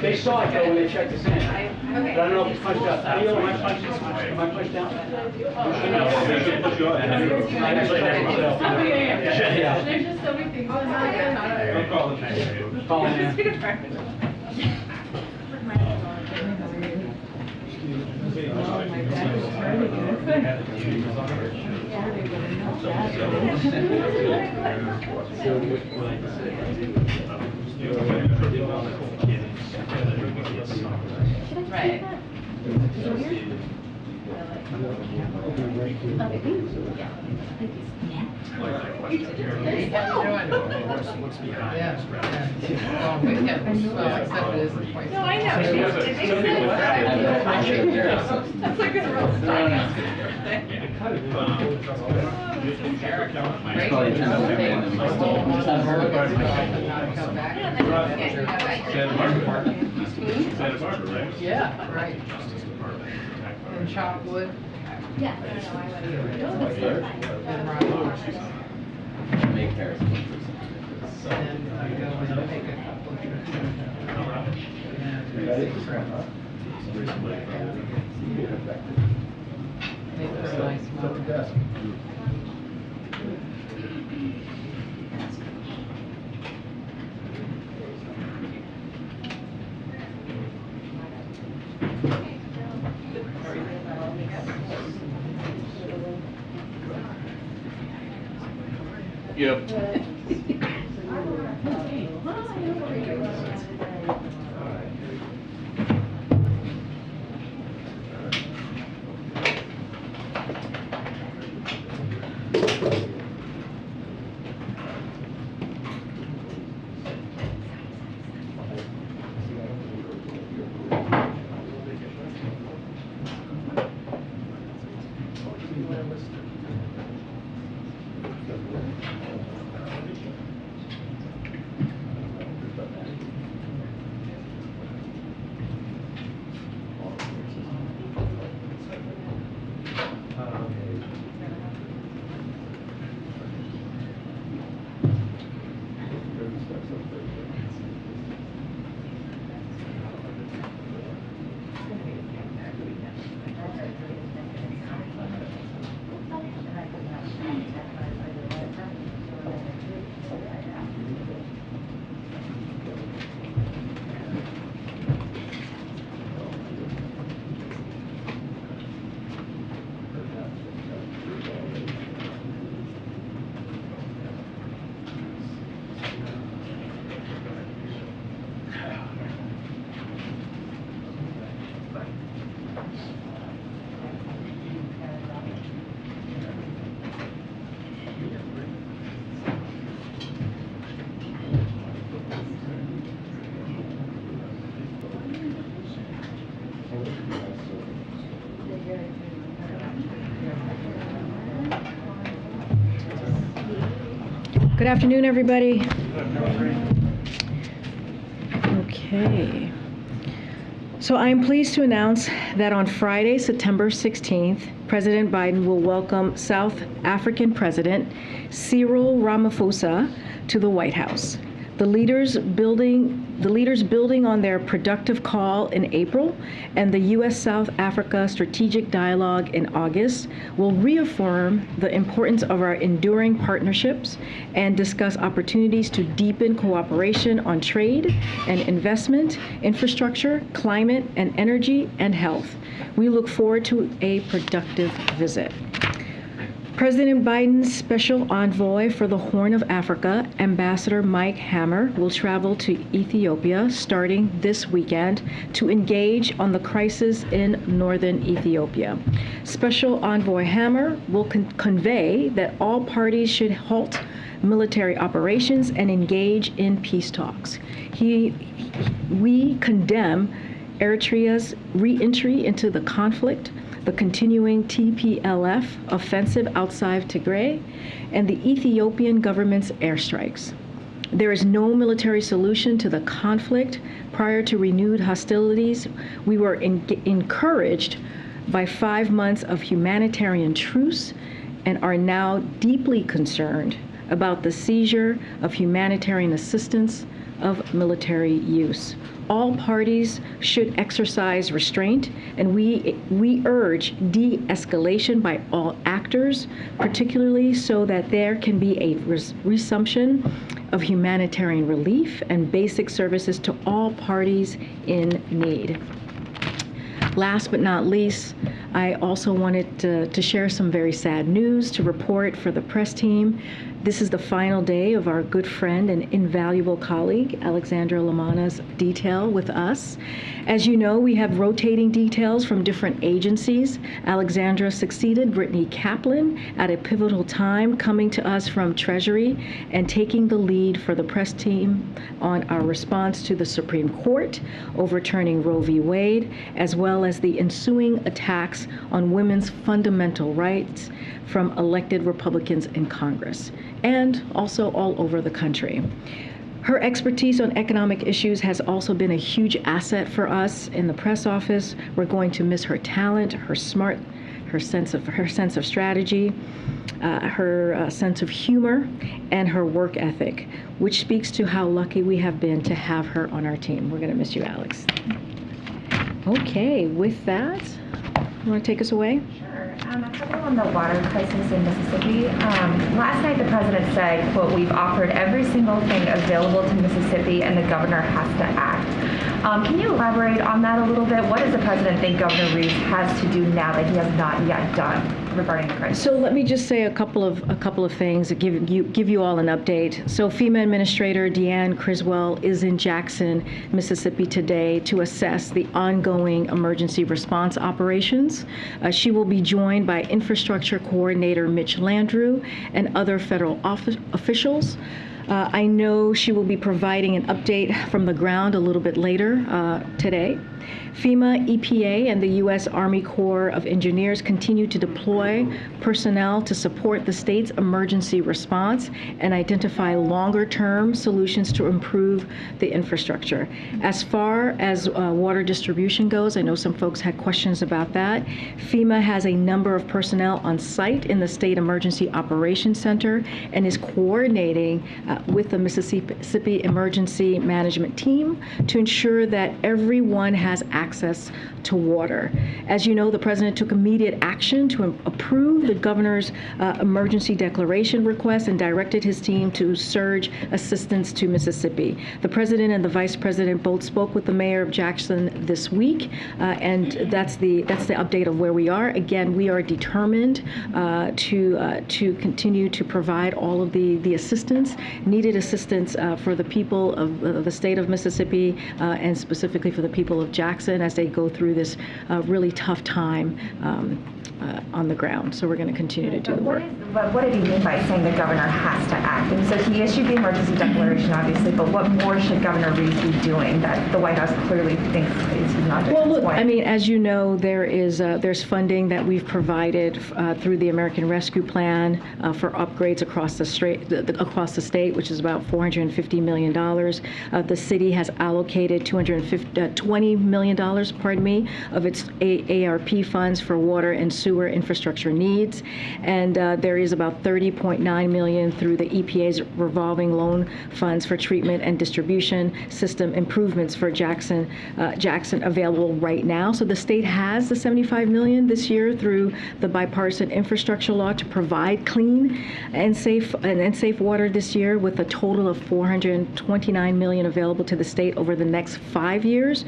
They saw it though when they checked us in. But I don't know if it's punched out. Am I punched out? There's just so many things. I'll call it next. Right. No, I know. It makes sense. That's like a real style. Yeah, right. And chocolate. Yeah. Make Paris. And I go and take a couple of make a nice moment. Yep. Good afternoon, everybody. Okay. So I am pleased to announce that on Friday, September 16th, President Biden will welcome South African President Cyril Ramaphosa to the White House. The leaders building on their productive call in April and the U.S.-South Africa Strategic Dialogue in August will reaffirm the importance of our enduring partnerships and discuss opportunities to deepen cooperation on trade and investment, infrastructure, climate and energy, and health. We look forward to a productive visit. President Biden's special envoy for the Horn of Africa, Ambassador Mike Hammer, will travel to Ethiopia starting this weekend to engage on the crisis in northern Ethiopia. Special Envoy Hammer will convey that all parties should halt military operations and engage in peace talks. We condemn Eritrea's re-entry into the conflict, the continuing TPLF offensive outside Tigray, and the Ethiopian government's airstrikes. There is no military solution to the conflict. Prior to renewed hostilities, we were encouraged by 5 months of humanitarian truce and are now deeply concerned about the seizure of humanitarian assistance of military use. All parties should exercise restraint, and we urge de-escalation by all actors, particularly so that there can be a resumption of humanitarian relief and basic services to all parties in need. Last but not least, I also wanted to share some very sad news to report for the press team. This is the final day of our good friend and invaluable colleague, Alexandra Lamana's detail with us. As you know, we have rotating details from different agencies. Alexandra succeeded Brittany Kaplan at a pivotal time, coming to us from Treasury and taking the lead for the press team on our response to the Supreme Court, overturning Roe v. Wade, as well as the ensuing attacks on women's fundamental rights from elected Republicans in Congress, and also all over the country. Her expertise on economic issues has also been a huge asset for us in the press office. We're going to miss her talent, her sense of strategy, her sense of humor, and her work ethic, which speaks to how lucky we have been to have her on our team. We're going to miss you, Alex. Okay, with that, you want to take us away? A couple on the water crisis in Mississippi. Last night the president said, quote, "We've offered every single thing available to Mississippi and the governor has to act." Can you elaborate on that a little bit? What does the president think Governor Reeves has to do now that he has not yet done regarding the crisis? So let me just say a couple of things to give you all an update. So FEMA Administrator Deanne Criswell is in Jackson, Mississippi today to assess the ongoing emergency response operations. She will be joined by Infrastructure Coordinator Mitch Landrieu and other federal officials. I know she will be providing an update from the ground a little bit later today. FEMA, EPA, and the U.S. Army Corps of Engineers continue to deploy personnel to support the state's emergency response and identify longer-term solutions to improve the infrastructure. As far as water distribution goes, I know some folks had questions about that. FEMA has a number of personnel on site in the State Emergency Operations Center and is coordinating with the Mississippi Emergency Management Team to ensure that everyone has access to water. As you know, the president took immediate action to approve the governor's emergency declaration request and directed his team to surge assistance to Mississippi. The president and the vice president both spoke with the mayor of Jackson this week, and that's the update of where we are. Again, we are determined to continue to provide all of the needed assistance for the people of the state of Mississippi and specifically for the people of Jackson as they go through this really tough time on the ground. So we're going to continue to do the work. But what did he mean by saying the governor has to act? And so he issued the emergency declaration, obviously, but what more should Governor Reeves be doing that the White House clearly thinks he's not doing? Well, look, I mean, as you know, there's funding that we've provided through the American Rescue Plan for upgrades across the state, which is about $450 million. The city has allocated $20 million, of its ARP funds for water and sewer infrastructure needs, and there is about $30.9 million through the EPA's revolving loan funds for treatment and distribution system improvements for Jackson available right now. So the state has the $75 million this year through the bipartisan infrastructure law to provide clean and safe water this year, with a total of $429 million available to the state over the next 5 years.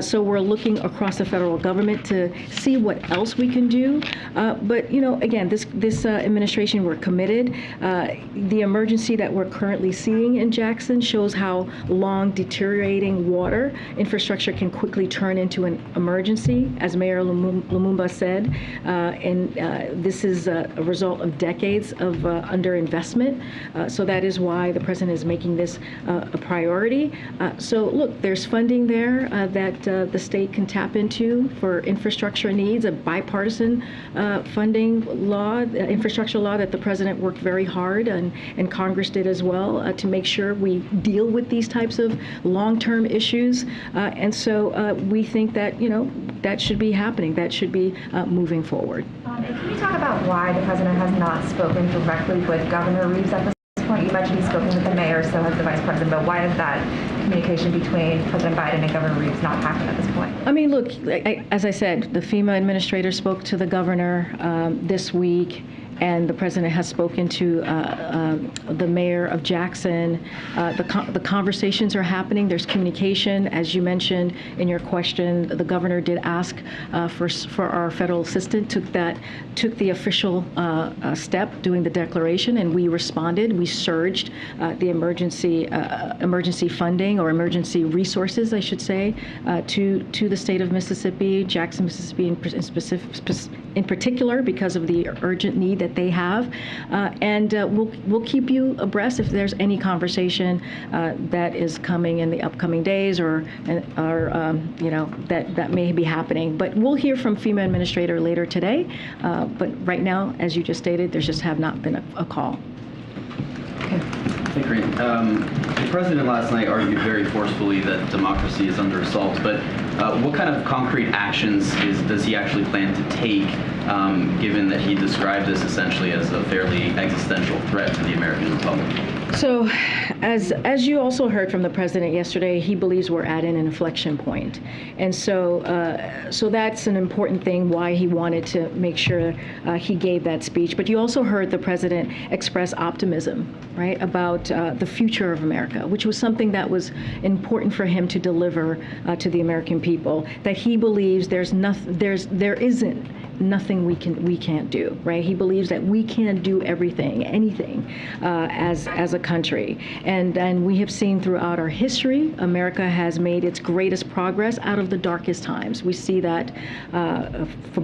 So we're looking across the federal government to see what else we can do. But again, this administration, we're committed. The emergency that we're currently seeing in Jackson shows how long deteriorating water infrastructure can quickly turn into an emergency, as Mayor Lumumba said. And this is a result of decades of underinvestment. So that is why the president is making this a priority. So look, there's funding there that the state can tap into for infrastructure needs, a bipartisan funding law, infrastructure law that the president worked very hard and Congress did as well to make sure we deal with these types of long-term issues. And so we think that, that should be happening. That should be moving forward. Can you talk about why the president has not spoken directly with Governor Reeves at this point? You mentioned he's spoken with the mayor, so has the vice president, but why is that communication between President Biden and Governor Reeves not happened at this point? I mean, look, as I said, the FEMA administrator spoke to the governor this week, and the president has spoken to the mayor of Jackson. The conversations are happening. There's communication, as you mentioned in your question. The governor did ask for our federal assistant, took the official step doing the declaration, and we responded. We surged the emergency funding, or emergency resources, I should say, to the state of Mississippi, Jackson, Mississippi in particular, because of the urgent need that they have, and we'll keep you abreast if there's any conversation that is coming in the upcoming days, or that may be happening. But we'll hear from FEMA administrator later today. But right now, as you just stated, there's just have not been a call. Okay. Hey, Karine. The president last night argued very forcefully that democracy is under assault, but what kind of concrete actions does he actually plan to take, given that he described this essentially as a fairly existential threat to the American Republic? So, as you also heard from the president yesterday, he believes we're at an inflection point, and so that's an important thing why he wanted to make sure he gave that speech. But you also heard the president express optimism, right, about the future of America, which was something that was important for him to deliver to the American people. That he believes there isn't nothing we can't do, right? He believes that we can do everything, anything, as a country. And we have seen throughout our history, America has made its greatest progress out of the darkest times. We see that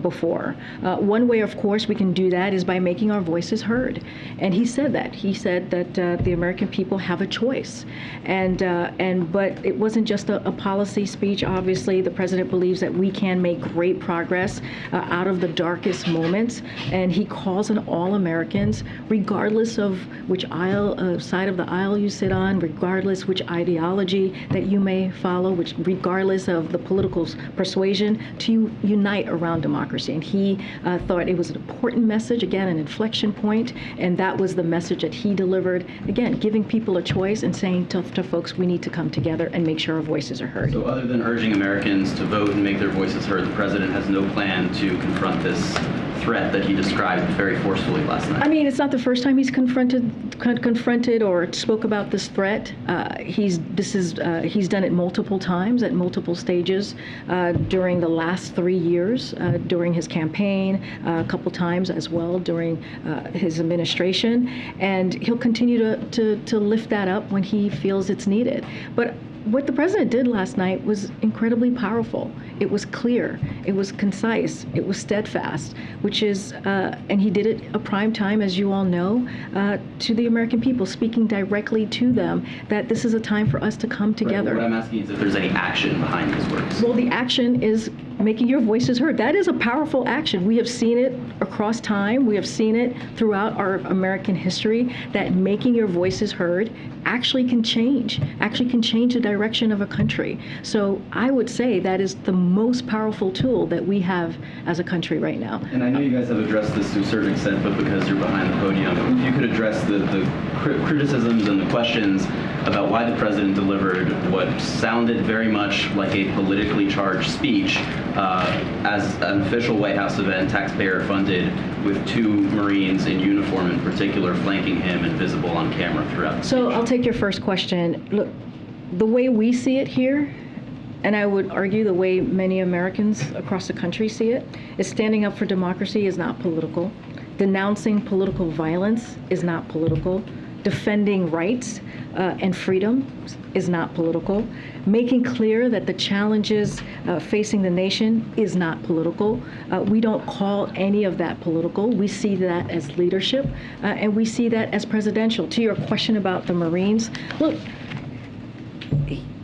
before. One way, of course, we can do that is by making our voices heard. And he said that. He said that the American people have a choice. But it wasn't just a policy speech. Obviously, the president believes that we can make great progress out of the darkest moments, and he calls on all Americans, regardless of which side of the aisle you sit on, regardless which ideology that you may follow, regardless of the political persuasion, to unite around democracy. And he thought it was an important message, again, an inflection point, and that was the message that he delivered, again, giving people a choice and saying to folks, we need to come together and make sure our voices are heard. So other than urging Americans to vote and make their voices heard, the president has no plan to confront this threat that he described very forcefully last night. I mean, it's not the first time he's confronted or spoke about this threat. He's done it multiple times at multiple stages during the last 3 years, during his campaign, a couple times as well during his administration, and he'll continue to lift that up when he feels it's needed. But what the president did last night was incredibly powerful. It was clear, it was concise, it was steadfast, which is, and he did it a prime time, as you all know, to the American people, speaking directly to them that this is a time for us to come together. Right. What I'm asking is if there's any action behind his words. Well, the action is making your voices heard. That is a powerful action. We have seen it across time. We have seen it throughout our American history, that making your voices heard actually can change the direction of a country. So I would say that is the most powerful tool that we have as a country right now. And I know you guys have addressed this to a certain extent, but because you're behind the podium, if you could address the criticisms and the questions about why the president delivered what sounded very much like a politically charged speech as an official White House event, taxpayer funded, with 2 Marines in uniform in particular flanking him and visible on camera throughout the So speech. I'll take your first question. Look, the way we see it here, and I would argue the way many Americans across the country see it, is standing up for democracy is not political. Denouncing political violence is not political. Defending rights and freedom is not political. Making clear that the challenges facing the nation is not political. We don't call any of that political. We see that as leadership, and we see that as presidential. To your question about the Marines, look,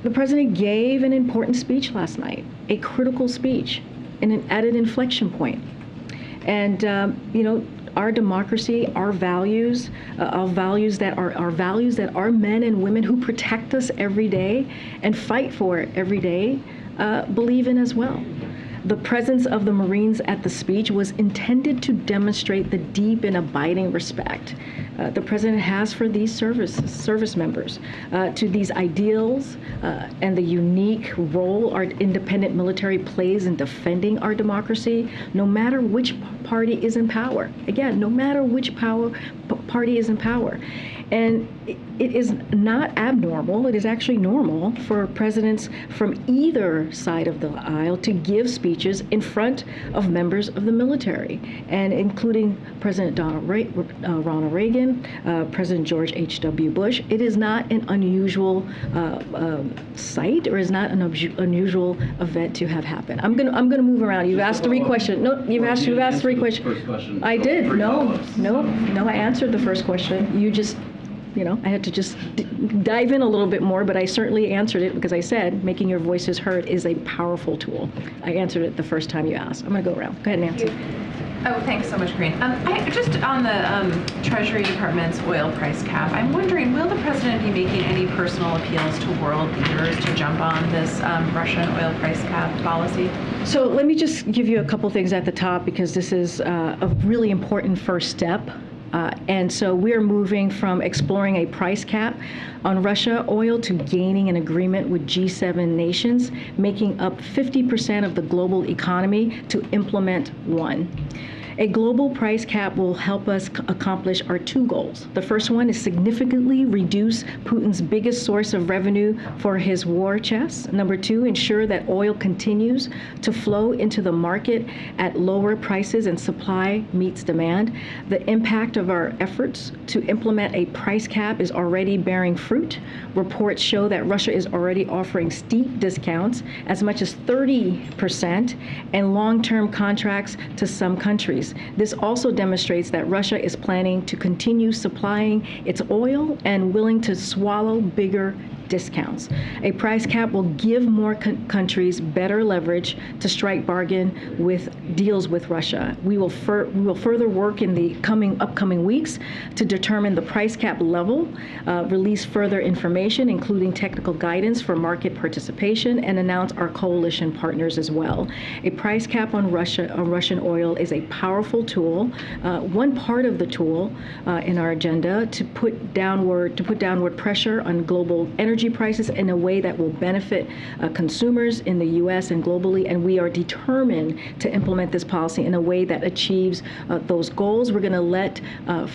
the president gave an important speech last night, a critical speech, at an inflection point. And, our democracy, our values that our men and women who protect us every day and fight for it every day believe in as well. The presence of the Marines at the speech was intended to demonstrate the deep and abiding respect the President has for these service members, to these ideals and the unique role our independent military plays in defending our democracy, no matter which party is in power. Again, no matter which party is in power. And it is not abnormal, it is actually normal for presidents from either side of the aisle to give speeches in front of members of the military, and including President Ronald Reagan, President George H.W. Bush. It is not an unusual sight, or is not an unusual event to have happen. I'm gonna move around. You've asked three questions. No, you've asked three questions. First question. I did. No, follow-ups. I answered the first question. You just, I had to just dive in a little bit more, but I certainly answered it because I said making your voices heard is a powerful tool. I answered it the first time you asked. I'm going to go around. Go ahead, Nancy. Oh, thanks so much, Karine. Just on the Treasury Department's oil price cap, I'm wondering, will the President be making any personal appeals to world leaders to jump on this Russian oil price cap policy? So let me just give you a couple things at the top, because this is a really important first step. And so we're moving from exploring a price cap on Russia oil to gaining an agreement with G7 nations, making up 50% of the global economy, to implement one. A global price cap will help us accomplish our two goals. The first one is significantly reduce Putin's biggest source of revenue for his war chest. Number two, ensure that oil continues to flow into the market at lower prices and supply meets demand. The impact of our efforts to implement a price cap is already bearing fruit. Reports show that Russia is already offering steep discounts, as much as 30%, and long-term contracts to some countries. This also demonstrates that Russia is planning to continue supplying its oil and willing to swallow bigger discounts. A price cap will give more countries better leverage to strike bargain with deals with Russia. We will further work in the upcoming weeks to determine the price cap level, release further information, including technical guidance for market participation, and announce our coalition partners as well. A price cap on Russian oil is a powerful tool, one part of the tool in our agenda to put downward pressure on global energy prices in a way that will benefit consumers in the U.S. and globally, and we are determined to implement this policy in a way that achieves those goals. We're going to let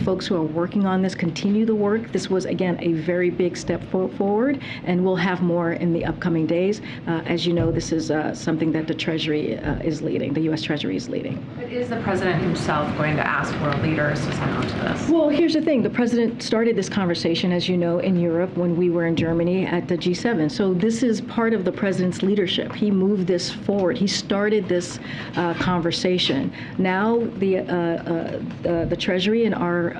folks who are working on this continue the work. This was, again, a very big step forward, and we'll have more in the upcoming days. As you know, this is something that the Treasury is leading, the U.S. Treasury is leading. But is the President himself going to ask world leaders to sign on to this? Well, here's the thing. The President started this conversation, as you know, in Europe when we were in Germany at the G7. So this is part of the President's leadership. He moved this forward. He started this conversation. Now the Treasury and our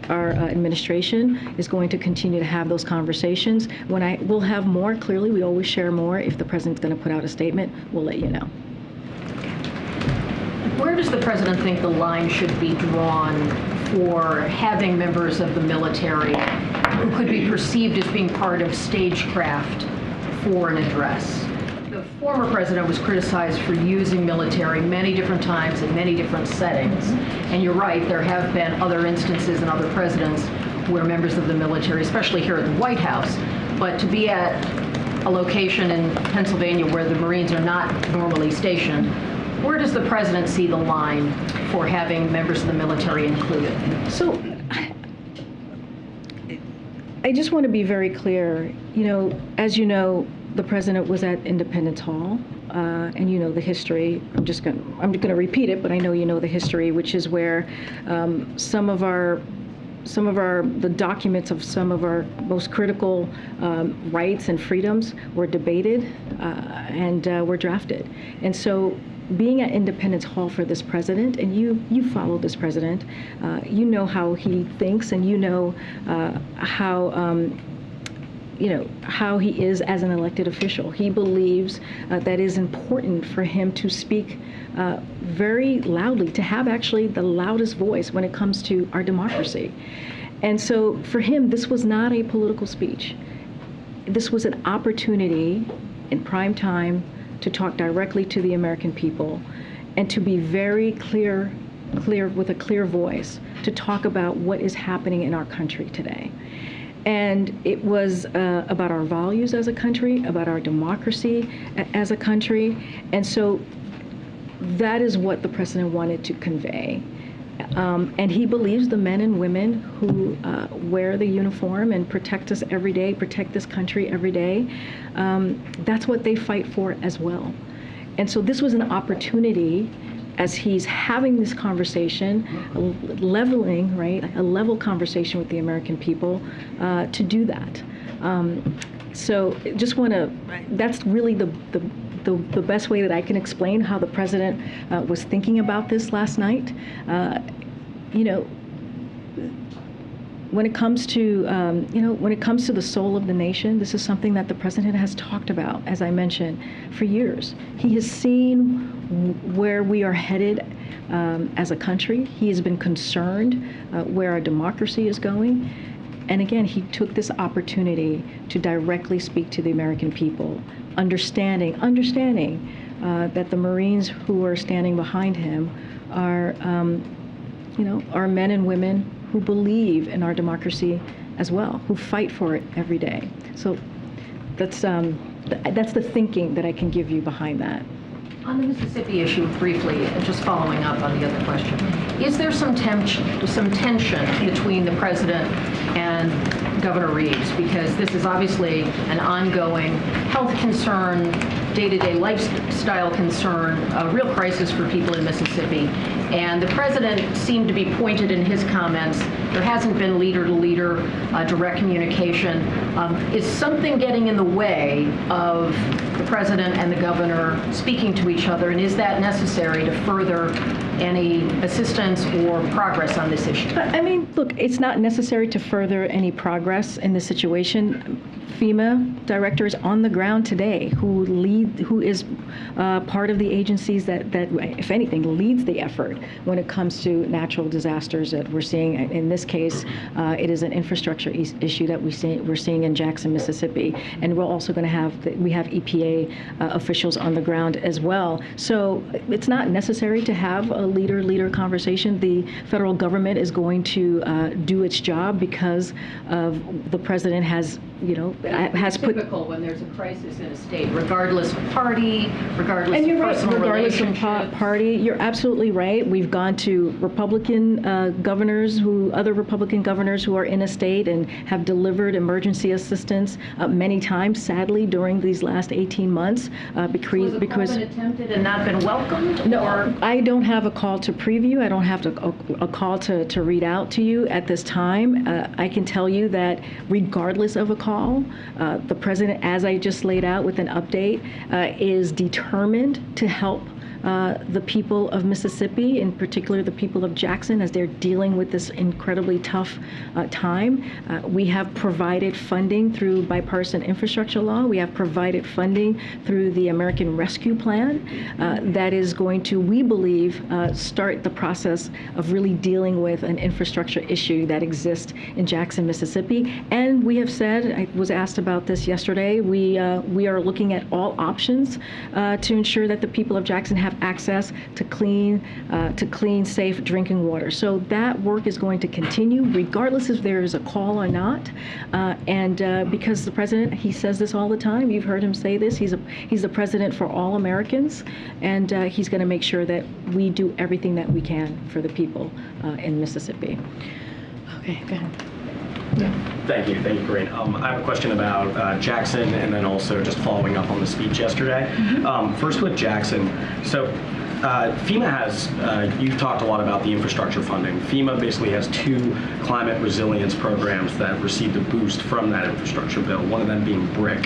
administration is going to continue to have those conversations. We'll have more, clearly, we always share more. If the President's going to put out a statement, we'll let you know. Where does the President think the line should be drawn for having members of the military who could be perceived as being part of stagecraft for an address? The former president was criticized for using military many different times in many different settings. And you're right, there have been other instances and other presidents where members of the military, especially here at the White House, but to be at a location in Pennsylvania where the Marines are not normally stationed, where does the President see the line for having members of the military included? So I just want to be very clear. As you know, the President was at Independence Hall, and you know the history. I'm going to repeat it, but I know you know the history, which is where the documents of some of our most critical rights and freedoms were debated and were drafted. And so being at Independence Hall for this president, and you follow this president, you know how he thinks, and you know how he is as an elected official. He believes that it is important for him to speak very loudly, to have actually the loudest voice when it comes to our democracy. And so for him, this was not a political speech. This was an opportunity in prime time to talk directly to the American people and to be very clear with a clear voice to talk about what is happening in our country today. And it was about our values as a country, about our democracy as a country. And so that is what the president wanted to convey. And he believes the men and women who wear the uniform and protect us every day, protect this country every day, that's what they fight for as well. And so this was an opportunity, as he's having this conversation, leveling, right, a level conversation with the American people, to do that. So just want to, that's really the best way that I can explain how the president was thinking about this last night. You know, when it comes to, when it comes to the soul of the nation, this is something that the president has talked about, as I mentioned, for years. He has seen where we are headed as a country. He has been concerned where our democracy is going. And again, he took this opportunity to directly speak to the American people, understanding that the Marines who are standing behind him are, are men and women who believe in our democracy as well, who fight for it every day. So that's the thinking that I can give you behind that. On the Mississippi issue, briefly, just following up on the other question, is there some tension between the president and Governor Reeves? Because this is obviously an ongoing health concern, day-to-day lifestyle concern, a real crisis for people in Mississippi. And the president seemed to be pointed in his comments. There hasn't been leader-to-leader direct communication. Is something getting in the way of the president and the governor speaking to each other? And is that necessary to further any assistance or progress on this issue? I mean, look, it's not necessary to further any progress in this situation. FEMA director is on the ground today, who is part of the agencies that, if anything, leads the effort when it comes to natural disasters that we're seeing. In this case, it is an infrastructure issue that we're seeing in Jackson, Mississippi, and we're also going to have we have EPA officials on the ground as well. So it's not necessary to have a leader conversation. The federal government is going to do its job because of the president has put. Typical when there's a crisis in a state, regardless of party, regardless of personal relationships. Regardless of party, you're absolutely right. We've gone to Republican other Republican governors who are in a state and have delivered emergency assistance many times, sadly, during these last 18 months. Because been attempted and not been welcomed? No, I don't have a call to preview. I don't have a call to read out to you at this time. I can tell you that regardless of a call, the president, as I just laid out with an update, is determined to help the people of Mississippi, in particular the people of Jackson, as they're dealing with this incredibly tough time. We have provided funding through bipartisan infrastructure law. We have provided funding through the American Rescue Plan that is going to, we believe, start the process of really dealing with an infrastructure issue that exists in Jackson, Mississippi. And we have said, I was asked about this yesterday, we are looking at all options to ensure that the people of Jackson have access to clean, safe drinking water. So that work is going to continue regardless if there is a call or not. Because the president, he says this all the time. You've heard him say this. He's the president for all Americans, and he's going to make sure that we do everything that we can for the people in Mississippi. Okay, go ahead. Yeah. Thank you, Karine. I have a question about Jackson, and then also just following up on the speech yesterday. First with Jackson. So FEMA has, you've talked a lot about the infrastructure funding. FEMA basically has 2 climate resilience programs that received a boost from that infrastructure bill, one of them being BRIC.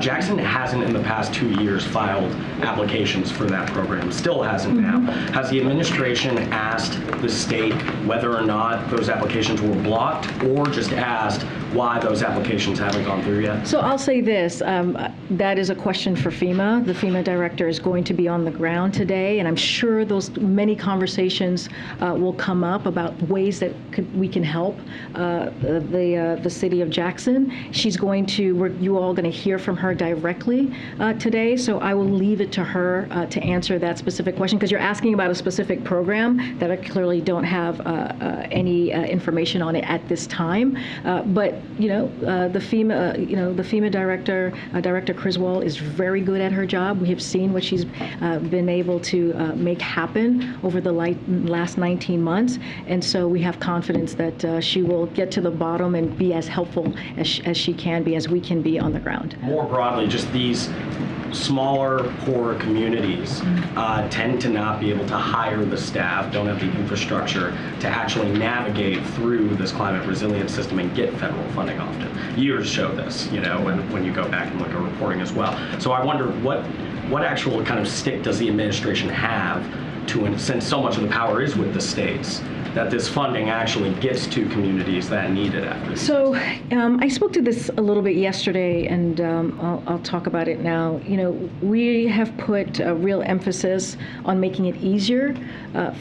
Jackson hasn't in the past 2 years filed applications for that program, still hasn't now. Has the administration asked the state whether or not those applications were blocked, or just asked why those applications haven't gone through yet? So I'll say this, that is a question for FEMA. The FEMA director is going to be on the ground today and I'm sure those many conversations will come up about ways that we can help the city of Jackson. You all going to hear from her directly today, so I will leave it to her to answer that specific question, because you're asking about a specific program that I clearly don't have any information on it at this time. But the FEMA director, Director Criswell, is very good at her job. We have seen what she's been able to make happen over the last 19 months, and so we have confidence that she will get to the bottom and be as helpful as she can be, as we can be on the ground. More broadly, just these smaller, poorer communities tend to not be able to hire the staff, don't have the infrastructure to actually navigate through this climate resilience system and get federal funding often. Years show this, when you go back and look at reporting as well. So I wonder what actual kind of stick does the administration have to, since so much of the power is with the states, that this funding actually gets to communities that need it after this? So I spoke to this a little bit yesterday, and I'll talk about it now. We have put a real emphasis on making it easier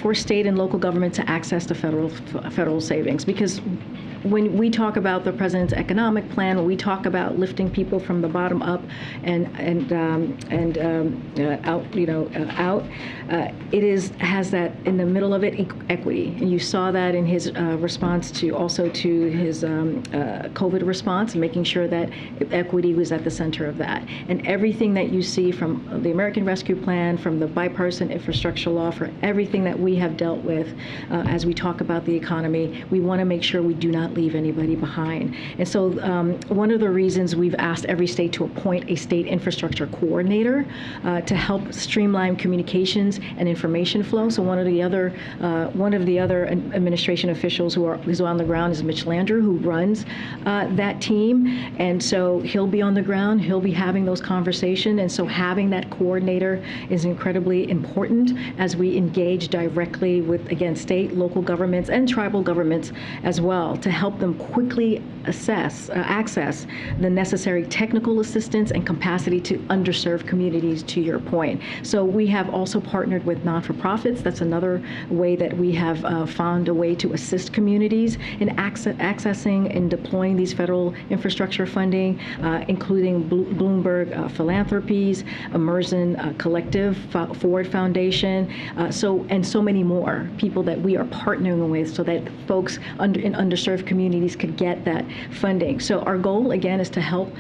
for state and local government to access the federal savings, because when we talk about the president's economic plan, when we talk about lifting people from the bottom up and out, it has that in the middle of it, equity, and you saw that in his response to his COVID response, making sure that equity was at the center of that, and everything that you see from the American Rescue Plan, from the bipartisan infrastructure law, for everything that we have dealt with as we talk about the economy, we want to make sure we do not leave anybody behind. And so one of the reasons we've asked every state to appoint a state infrastructure coordinator to help streamline communications and information flow. So one of the other administration officials who's on the ground is Mitch Landrieu, who runs that team. And so he'll be on the ground, he'll be having those conversations. And so having that coordinator is incredibly important as we engage directly with, again, state, local governments, and tribal governments as well, to help them quickly access the necessary technical assistance and capacity to underserved communities, to your point. So we have also partnered with not-for-profits. That's another way that we have found a way to assist communities in accessing and deploying these federal infrastructure funding, including Bloomberg Philanthropies, Immersion Collective, Ford Foundation, and so many more people that we are partnering with, so that folks in underserved communities could get that funding. So our goal, again, is to help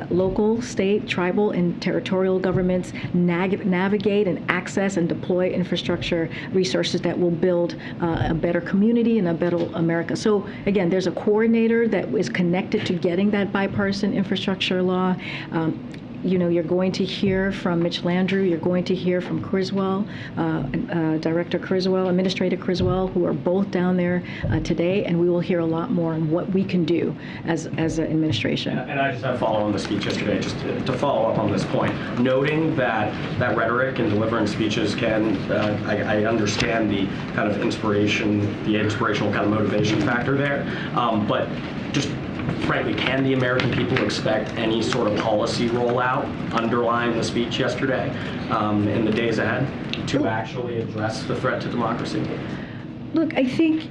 local, state, tribal, and territorial governments navigate and access and deploy infrastructure resources that will build a better community and a better America. So again, there's a coordinator that is connected to getting that bipartisan infrastructure law. You're going to hear from Mitch Landrieu, you're going to hear from Criswell, Director Criswell, Administrator Criswell, who are both down there today, and we will hear a lot more on what we can do as an administration. And I just have to follow on the speech yesterday, just to follow up on this point, noting that rhetoric and delivering speeches can, I understand the kind of inspirational kind of motivation factor there, but just frankly, can the American people expect any sort of policy rollout underlying the speech yesterday in the days ahead to actually address the threat to democracy? Look, I think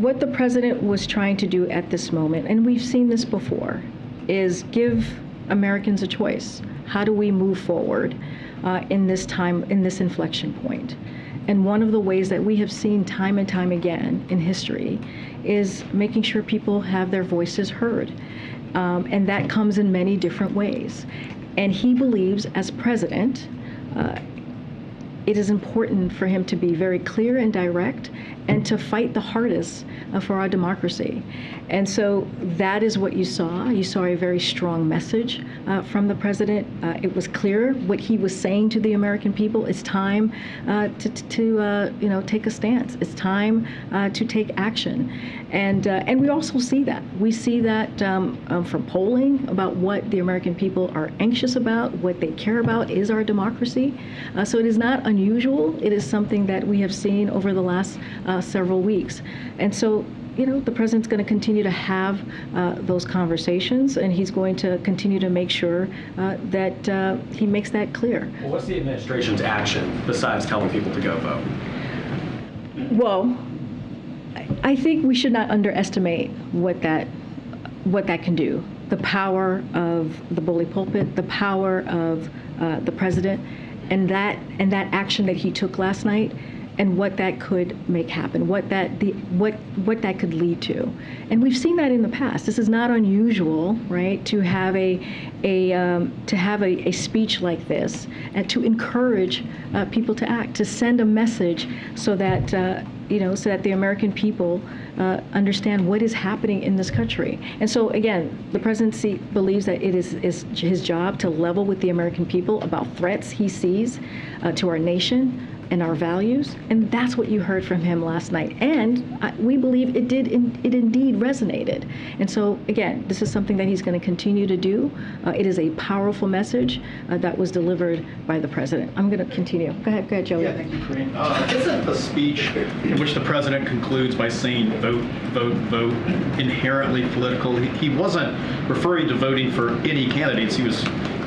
what the president was trying to do at this moment, and we've seen this before, is give Americans a choice. How do we move forward in this time, in this inflection point? And one of the ways that we have seen time and time again in history is making sure people have their voices heard. And that comes in many different ways. And he believes, as president, it is important for him to be very clear and direct and to fight the hardest for our democracy. And so that is what you saw. You saw a very strong message from the president. It was clear what he was saying to the American people. It's time to take a stance. It's time to take action. And we also see that. We see that from polling about what the American people are anxious about, what they care about is our democracy. So it is not unusual. It is something that we have seen over the last several weeks. And so the president's going to continue to have those conversations, and he's going to continue to make sure that he makes that clear. Well, what's the administration's action besides telling people to go vote? Well, I think we should not underestimate what that can do. The power of the bully pulpit, the power of the president, and that action that he took last night, and what that could make happen, what that could lead to. And we've seen that in the past. This is not unusual, right, to have a speech like this and to encourage people to act, to send a message so that so that the American people understand what is happening in this country. And so again, the presidency believes that it is his job to level with the American people about threats he sees to our nation and our values, and that's what you heard from him last night. And we believe it indeed resonated. And so again, this is something that he's going to continue to do. It is a powerful message that was delivered by the president. I'm going to continue. Go ahead, Joey. Yeah, thank you, Karine. Isn't the speech in which the president concludes by saying vote, vote, vote inherently political? He wasn't referring to voting for any candidates. He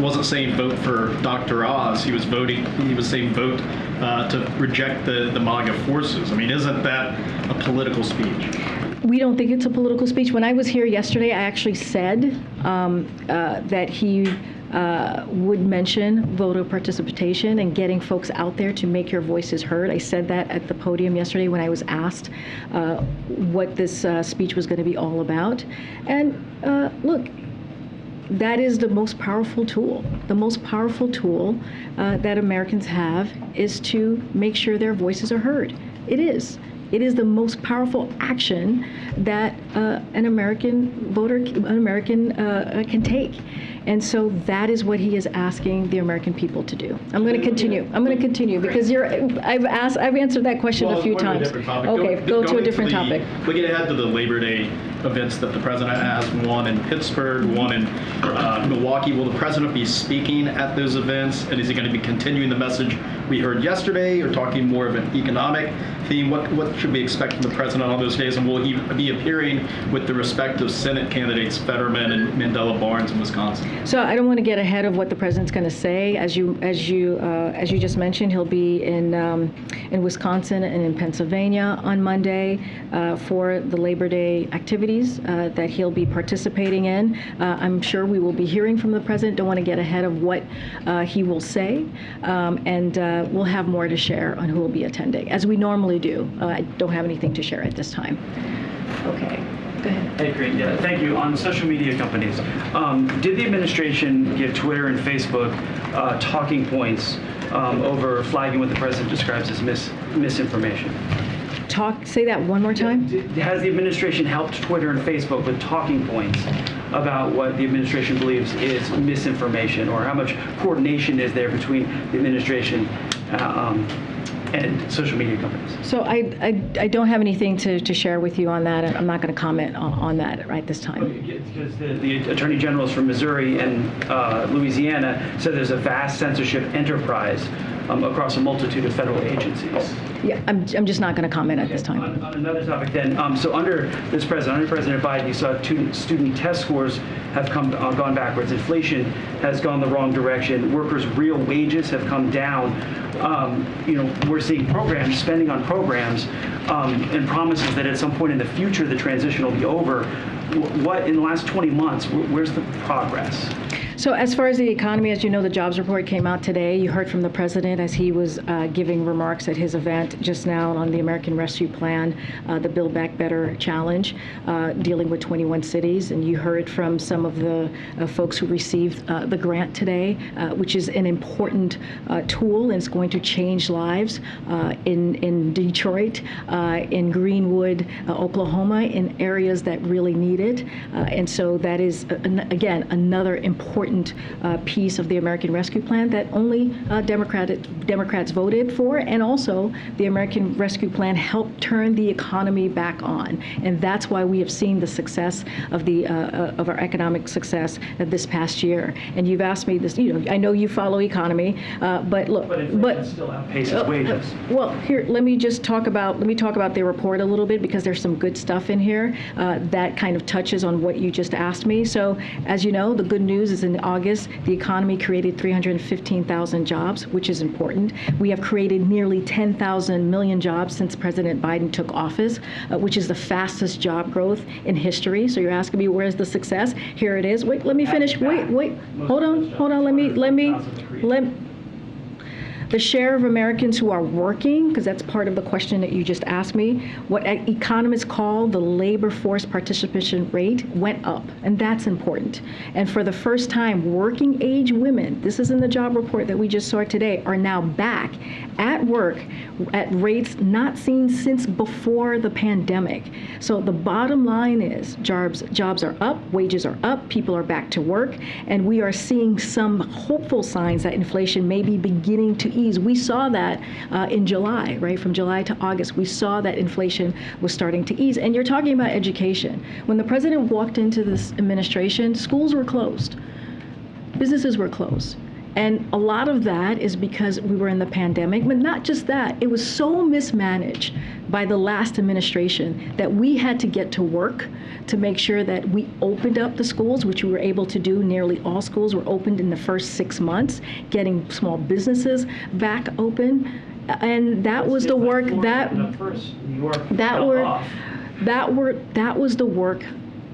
wasn't saying vote for Dr. Oz. He was saying vote to reject the MAGA forces. I mean, isn't that a political speech? We don't think it's a political speech. When I was here yesterday, I actually said that he would mention voter participation and getting folks out there to make your voices heard. I said that at the podium yesterday when I was asked what this speech was going to be all about. And look, that is the most powerful tool. The most powerful tool that Americans have is to make sure their voices are heard. It is. It is the most powerful action that an American voter, can take. And so that is what he is asking the American people to do. I'm going to continue because I've answered that question a few times. Okay, go to a different topic. Looking ahead to the Labor Day events that the president has, one in Pittsburgh, one in Milwaukee. Will the president be speaking at those events? And is he going to be continuing the message we heard yesterday, or talking more of an economic theme? What should we expect from the president on those days? And will he be appearing with the respective Senate candidates, Fetterman and Mandela Barnes in Wisconsin? So I don't want to get ahead of what the president's going to say. As you just mentioned, he'll be in Wisconsin and in Pennsylvania on Monday for the Labor Day activities that he'll be participating in. I'm sure we will be hearing from the president. Don't want to get ahead of what he will say, and we'll have more to share on who will be attending, as we normally do. I don't have anything to share at this time. Okay. Go ahead. Hey, Karine. Yeah, thank you. On social media companies, did the administration give Twitter and Facebook talking points over flagging what the president describes as misinformation? Say that one more time. Has the administration helped Twitter and Facebook with talking points about what the administration believes is misinformation, or how much coordination is there between the administration and social media companies? So I don't have anything to share with you on that. I'm not going to comment on that right this time. Because the attorney generals from Missouri and Louisiana said there's a vast censorship enterprise across a multitude of federal agencies. Yeah, I'm just not going to comment at this time. On another topic then, so under President Biden, you saw student test scores have gone backwards. Inflation has gone the wrong direction. Workers' real wages have come down. We're seeing spending on programs, and promises that at some point in the future the transition will be over. What in the last 20 months? Where's the progress? So as far as the economy, as you know, the jobs report came out today. You heard from the president as he was giving remarks at his event just now on the American Rescue Plan, the Build Back Better challenge, dealing with 21 cities. And you heard from some of the folks who received the grant today, which is an important tool, and it's going to change lives in Detroit, in Greenwood, Oklahoma, in areas that really need it. And so that is, again, another important important piece of the American Rescue Plan that only Democrats voted for, and also the American Rescue Plan helped turn the economy back on, and that's why we have seen the success of of our economic success this past year. And you've asked me this, I know you follow economy, but look, inflation still outpaces wages. Well, here, let me talk about the report a little bit, because there's some good stuff in here that kind of touches on what you just asked me. So, as you know, the good news is in August, the economy created 315,000 jobs, which is important. We have created nearly 10,000 million jobs since President Biden took office, which is the fastest job growth in history. So you're asking me, where's the success? Here it is. Wait, let me finish. Wait. Hold on. The share of Americans who are working, because that's part of the question that you just asked me, what economists call the labor force participation rate went up, and that's important. And for the first time, working age women, this is in the job report that we just saw today, are now back at work at rates not seen since before the pandemic. So the bottom line is jobs are up, wages are up, people are back to work, and we are seeing some hopeful signs that inflation may be beginning to ease. We saw that in July, right? From July to August, we saw that inflation was starting to ease. And you're talking about education. When the president walked into this administration, schools were closed, businesses were closed. And a lot of that is because we were in the pandemic, but not just that. It was so mismanaged by the last administration that we had to get to work to make sure that we opened up the schools, which we were able to do. Nearly all schools were opened in the first 6 months, getting small businesses back open. And that was the work that was the work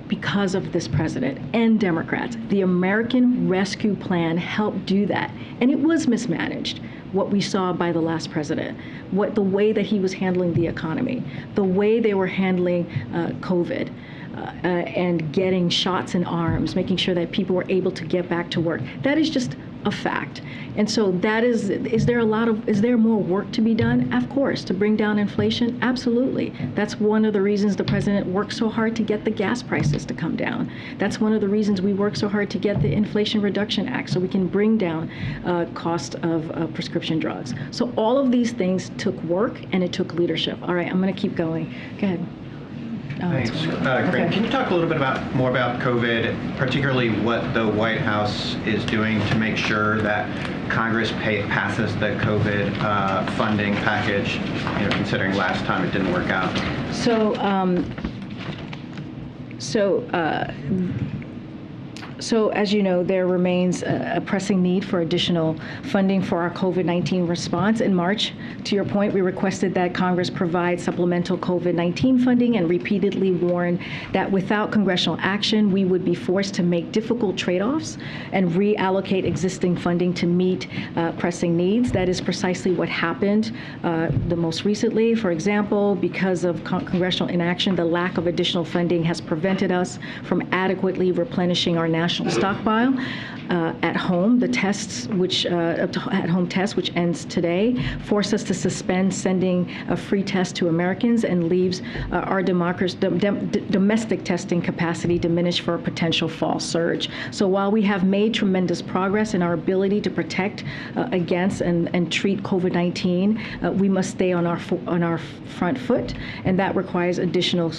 because of this president and Democrats. The American Rescue Plan helped do that. And it was mismanaged, what we saw by the last president, the way that he was handling the economy, the way they were handling COVID. And getting shots in arms, making sure that people were able to get back to work. That is just a fact. And so that is there more work to be done? Of course, to bring down inflation? Absolutely. That's one of the reasons the president worked so hard to get the gas prices to come down. That's one of the reasons we worked so hard to get the Inflation Reduction Act, so we can bring down cost of prescription drugs. So all of these things took work, and it took leadership. All right, I'm going to keep going. Go ahead. Thanks. Karine, Okay. can you talk a little bit more about COVID, particularly what the White House is doing to make sure that Congress passes the COVID funding package, considering last time it didn't work out? So as you know, there remains a pressing need for additional funding for our COVID-19 response. In March, to your point, we requested that Congress provide supplemental COVID-19 funding and repeatedly warned that without congressional action, we would be forced to make difficult trade-offs and reallocate existing funding to meet pressing needs. That is precisely what happened the most recently. For example, because of congressional inaction, the lack of additional funding has prevented us from adequately replenishing our national stockpile. At home, the tests, at-home test, which ends today, force us to suspend sending a free test to Americans and leaves our domestic testing capacity diminished for a potential fall surge. So while we have made tremendous progress in our ability to protect against and treat COVID-19, we must stay on our front foot, and that requires additional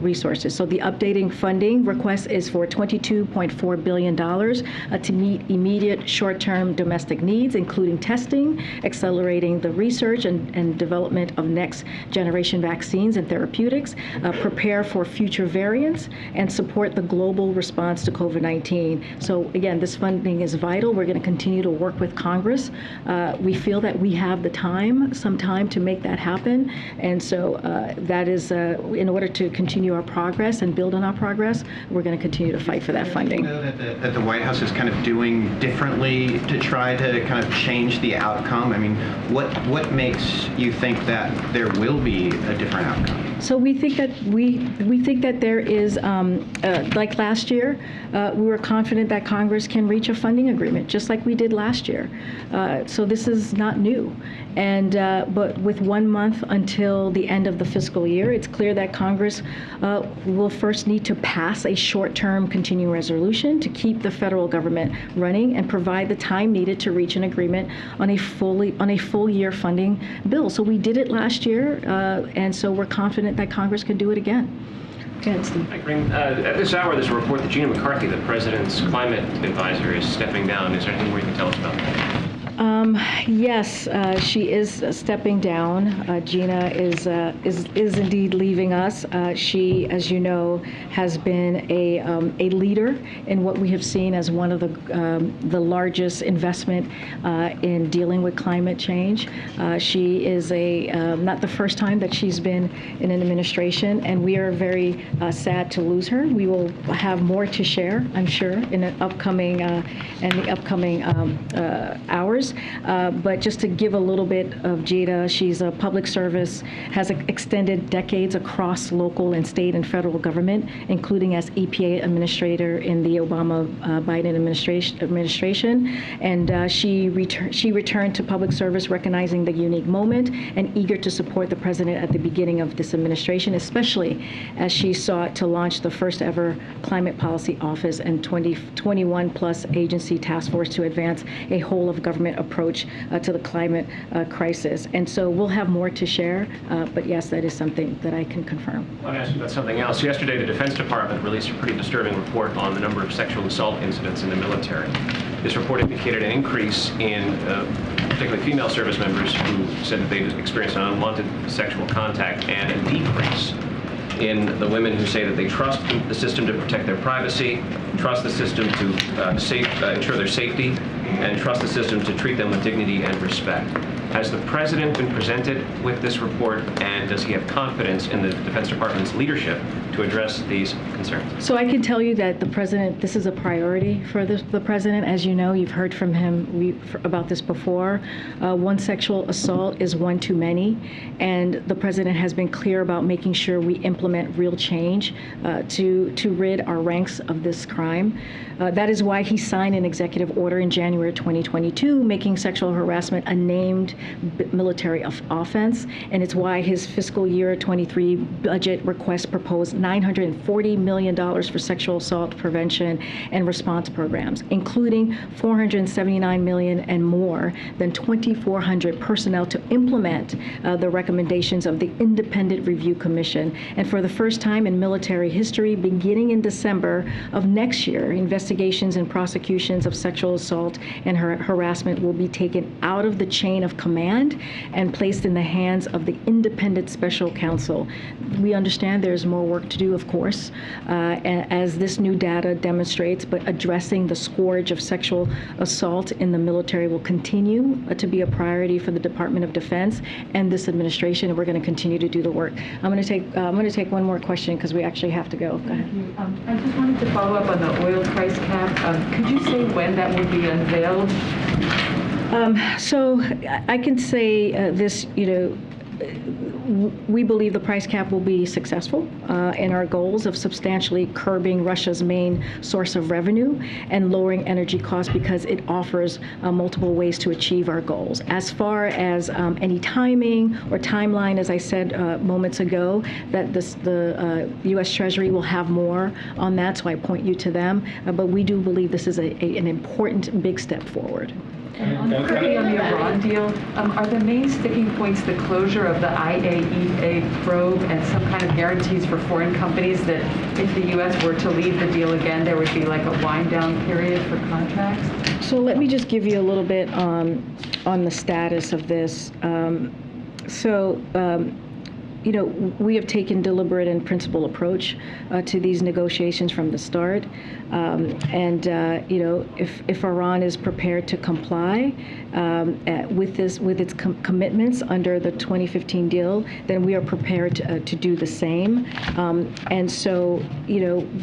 resources. So the updating funding request is for $22.4 billion to meet immediate short-term domestic needs, including testing, accelerating the research and development of next-generation vaccines and therapeutics, prepare for future variants, and support the global response to COVID-19. So again, this funding is vital. We're going to continue to work with Congress. We feel that we have some time to make that happen. And so that is, in order to continue our progress and build on our progress, we're going to continue to fight for that funding. Do you know that the White House is kind of doing differently to try to kind of change the outcome? I mean, what makes you think that there will be a different outcome? So we think that there is, like last year, we were confident that Congress can reach a funding agreement, just like we did last year. So this is not new. And but with 1 month until the end of the fiscal year, it's clear that Congress will first need to pass a short-term continuing resolution administration to keep the federal government running and provide the time needed to reach an agreement on a full year funding bill. So we did it last year, and so we're confident that Congress can do it again. Go ahead, Steve. Hi, Karine. At this hour, there's a report that Gina McCarthy, the president's climate advisor, is stepping down. Is there anything more you can tell us about that? Yes, she is stepping down. Gina is indeed leaving us. She, as you know, has been a leader in what we have seen as one of the largest investment in dealing with climate change. She is not the first time that she's been in an administration, and we are very sad to lose her. We will have more to share, I'm sure, in the upcoming hours. But just to give a little bit of Gina, she's a public service, has extended decades across local and state and federal government, including as EPA administrator in the Obama-Biden administration. And she returned to public service recognizing the unique moment and eager to support the president at the beginning of this administration, especially as she sought to launch the first ever climate policy office and 21 plus agency task force to advance a whole of government approach to the climate crisis. And so we'll have more to share, but yes, that is something that I can confirm. I want to ask you about something else. Yesterday, the Defense Department released a pretty disturbing report on the number of sexual assault incidents in the military. This report indicated an increase in particularly female service members who said that they experienced an unwanted sexual contact, and a decrease in the women who say that they trust the system to protect their privacy, trust the system to ensure their safety, and trust the system to treat them with dignity and respect. Has the president been presented with this report, and does he have confidence in the Defense Department's leadership to address these concerns? So I can tell you that the president, this is a priority for the president. As you know, you've heard from him about this before. One sexual assault is one too many, and the president has been clear about making sure we implement real change to rid our ranks of this crime. That is why he signed an executive order in January 2022, making sexual harassment a named military offense, and it's why his fiscal year 23 budget request proposed $940 million for sexual assault prevention and response programs, including $479 million and more than 2,400 personnel to implement the recommendations of the Independent Review Commission. And for the first time in military history, beginning in December of next year, investigations and prosecutions of sexual assault and harassment will be taken out of the chain of command and placed in the hands of the independent special counsel. We understand there's more work to do, of course, as this new data demonstrates, but addressing the scourge of sexual assault in the military will continue to be a priority for the Department of Defense and this administration, and we're going to continue to do the work. I'm going to take one more question because we actually have to go. Go ahead. I just wanted to follow up on the oil price cap. Could you say when that will be unveiled? So I can say this, we believe the price cap will be successful in our goals of substantially curbing Russia's main source of revenue and lowering energy costs, because it offers multiple ways to achieve our goals. As far as any timing or timeline, as I said moments ago, that the U.S. Treasury will have more on that, so I point you to them. But we do believe this is an important big step forward. On the Iran deal, are the main sticking points the closure of the IAEA probe and some kind of guarantees for foreign companies that if the U.S. were to leave the deal again, there would be like a wind-down period for contracts? So let me just give you a little bit on the status of this. We have taken deliberate and principled approach to these negotiations from the start. If Iran is prepared to comply with its commitments under the 2015 deal, then we are prepared to do the same.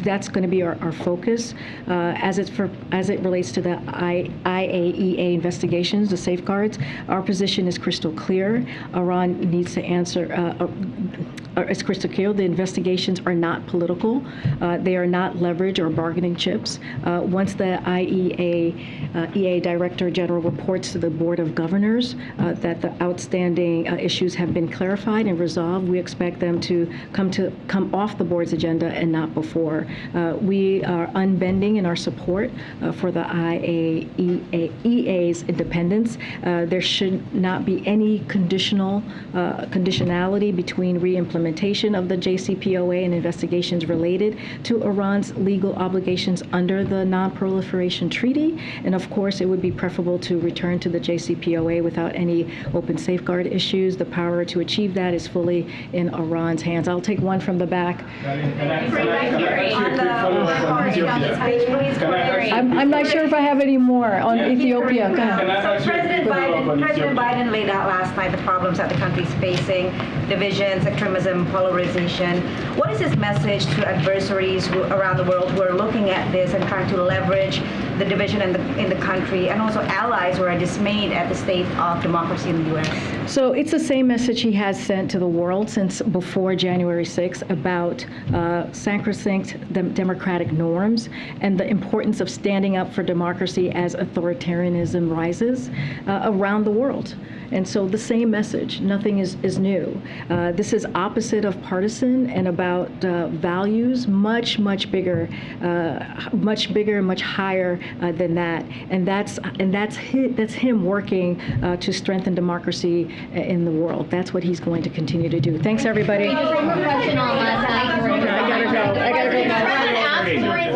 That's going to be our focus as it relates to the IAEA investigations, the safeguards. Our position is crystal clear. Iran needs to answer. it's crystal clear, the investigations are not political. They are not leverage or bargaining chips. Once the EA Director General reports to the Board of Governors that the outstanding issues have been clarified and resolved, we expect them to come off the board's agenda and not before. We are unbending in our support for the EA's independence. There should not be any conditionality between reimplementation of the JCPOA and investigations related to Iran's legal obligations under the Non-Proliferation Treaty. And of course, it would be preferable to return to the JCPOA without any open safeguard issues. The power to achieve that is fully in Iran's hands. I'll take one from the back. I'm not sure if I have any more on Ethiopia. Go ahead. So President Biden laid out last night the problems that the country is facing: divisions, extremism, polarization. What is his message to adversaries around the world who are looking at this and trying to leverage the division in the country, and also allies who are dismayed at the state of democracy in the U.S.? So it's the same message he has sent to the world since before January 6th about sacrosanct democratic norms and the importance of standing up for democracy as authoritarianism rises around the world. And so the same message, nothing is new. This is opposite of partisan and about values, much bigger, much higher than that. And that's him working to strengthen democracy in the world. That's what he's going to continue to do. Thanks, everybody. I gotta go.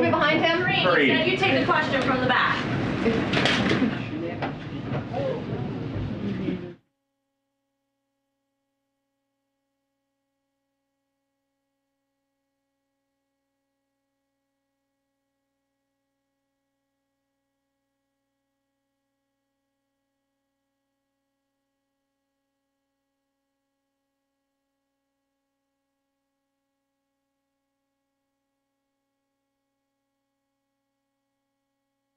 Behind him. You take the question from the back.